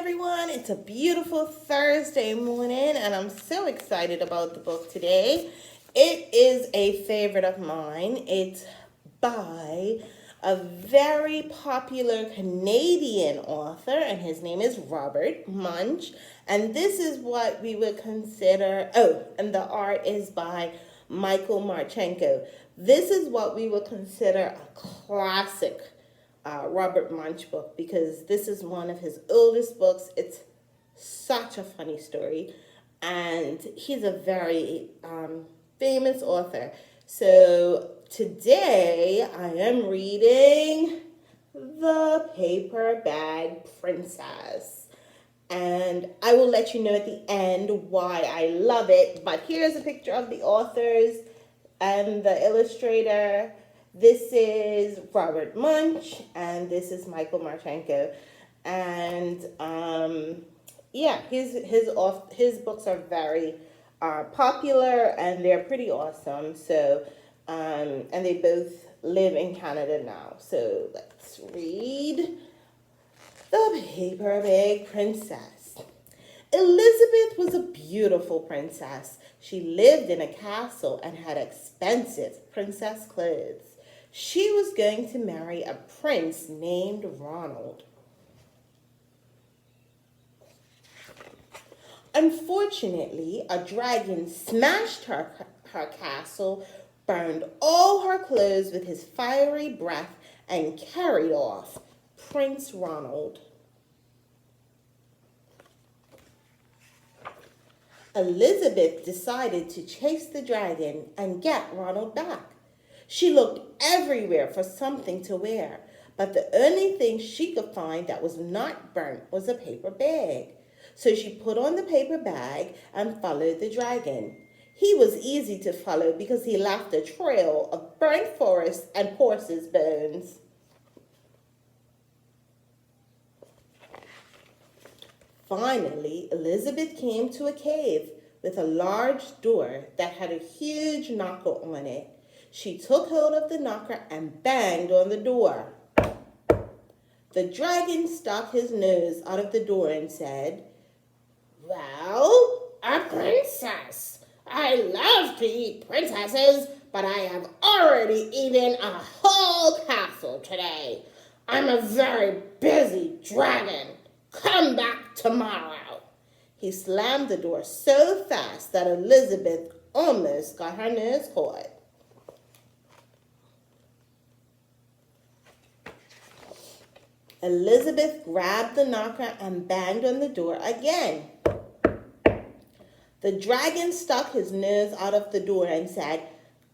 everyone. It's a beautiful Thursday morning, and I'm so excited about the book today. It is a favorite of mine. It's by a very popular Canadian author, and his name is Robert Munsch. And this is what we would consider, and the art is by Martchenko. This is what we would consider a classic Robert Munsch book, because this is one of his oldest books. It's such a funny story, and he's a very famous author. So today I am reading The Paper Bag Princess, and I will let you know at the end why I love it. But here's a picture of the authors and the illustrator. This is Robert Munsch, and this is Martchenko. And his books are very popular, and they're pretty awesome. So and they both live in Canada now. So let's read The Paper Bag Princess. Elizabeth was a beautiful princess. She lived in a castle and had expensive princess clothes. She was going to marry a prince named Ronald. Unfortunately, a dragon smashed her castle, burned all her clothes with his fiery breath, and carried off Prince Ronald. Elizabeth decided to chase the dragon and get Ronald back. She looked everywhere for something to wear, but the only thing she could find that was not burnt was a paper bag. So she put on the paper bag and followed the dragon. He was easy to follow because he left a trail of burnt forest and horses' bones. Finally, Elizabeth came to a cave with a large door that had a huge knocker on it. She took hold of the knocker and banged on the door. The dragon stuck his nose out of the door and said, "Well, a princess. I love to eat princesses, but I have already eaten a whole castle today. I'm a very busy dragon. Come back tomorrow." He slammed the door so fast that Elizabeth almost got her nose caught. Elizabeth grabbed the knocker and banged on the door again. The dragon stuck his nose out of the door and said,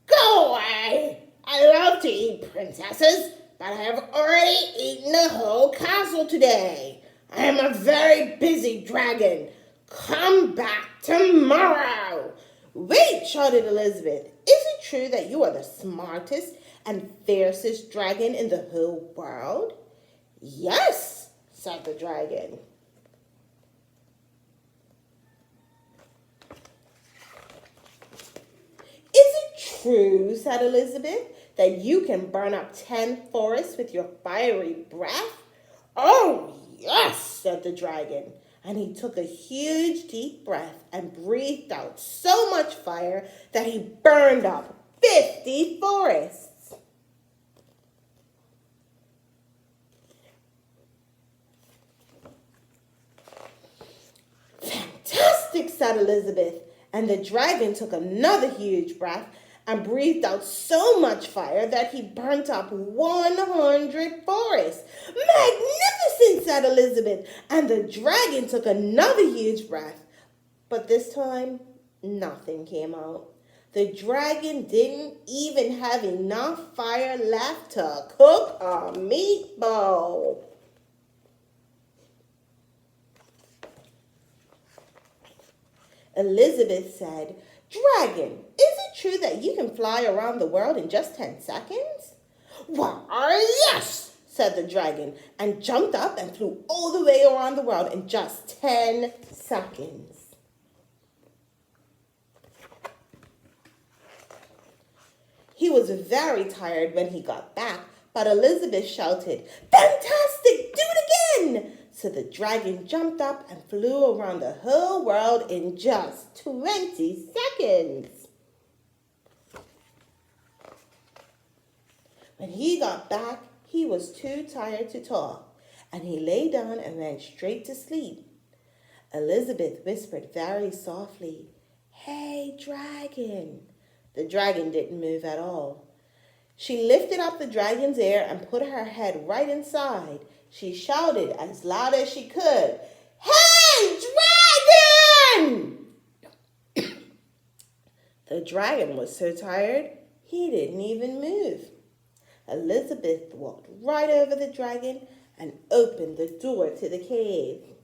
"Go away! I love to eat princesses, but I have already eaten the whole castle today. I am a very busy dragon. Come back tomorrow." "Wait," shouted Elizabeth. "Is it true that you are the smartest and fiercest dragon in the whole world?" "Yes," said the dragon. "Is it true," said Elizabeth, "that you can burn up 10 forests with your fiery breath?" "Oh, yes," said the dragon. And he took a huge deep breath and breathed out so much fire that he burned up 50 forests. "Fantastic," said Elizabeth, and the dragon took another huge breath and breathed out so much fire that he burnt up 100 forests. "Magnificent," said Elizabeth, and the dragon took another huge breath. But this time, nothing came out. The dragon didn't even have enough fire left to cook a meatball. Elizabeth said, "Dragon, is it true that you can fly around the world in just 10 seconds? "Well, yes," said the dragon, and jumped up and flew all the way around the world in just 10 seconds. He was very tired when he got back, but Elizabeth shouted, "Fantastic! Do it again!" So the dragon jumped up and flew around the whole world in just 20 seconds. When he got back, he was too tired to talk, and he lay down and went straight to sleep. Elizabeth whispered very softly, "Hey, dragon." The dragon didn't move at all. She lifted up the dragon's ear and put her head right inside. She shouted as loud as she could, "Hey, dragon!" The dragon was so tired, he didn't even move. Elizabeth walked right over the dragon and opened the door to the cave.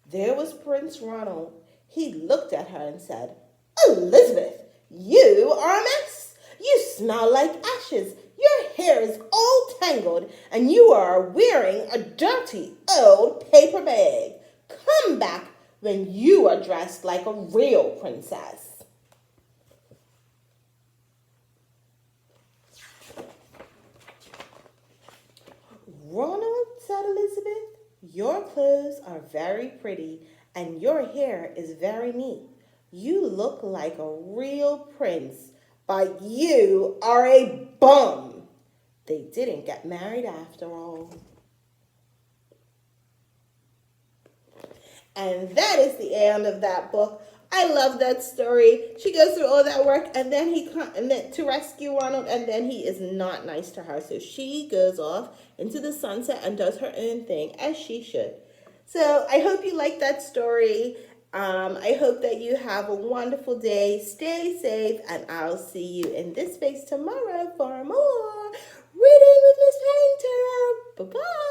There was Prince Ronald. He looked at her and said, "Elizabeth, you are a mess. You smell like ashes. Your hair is all tangled, and you are wearing a dirty old paper bag. Come back when you are dressed like a real princess." "Ronald," said Elizabeth, "your clothes are very pretty and your hair is very neat. You look like a real prince, but you are a bum." They didn't get married after all. And that is the end of that book. I love that story. She goes through all that work, and then to rescue Ronald, and then he is not nice to her. So she goes off into the sunset and does her own thing, as she should. So I hope you like that story. I hope that you have a wonderful day. Stay safe, and I'll see you in this space tomorrow for more Reading with Miss Paynter. Bye-bye.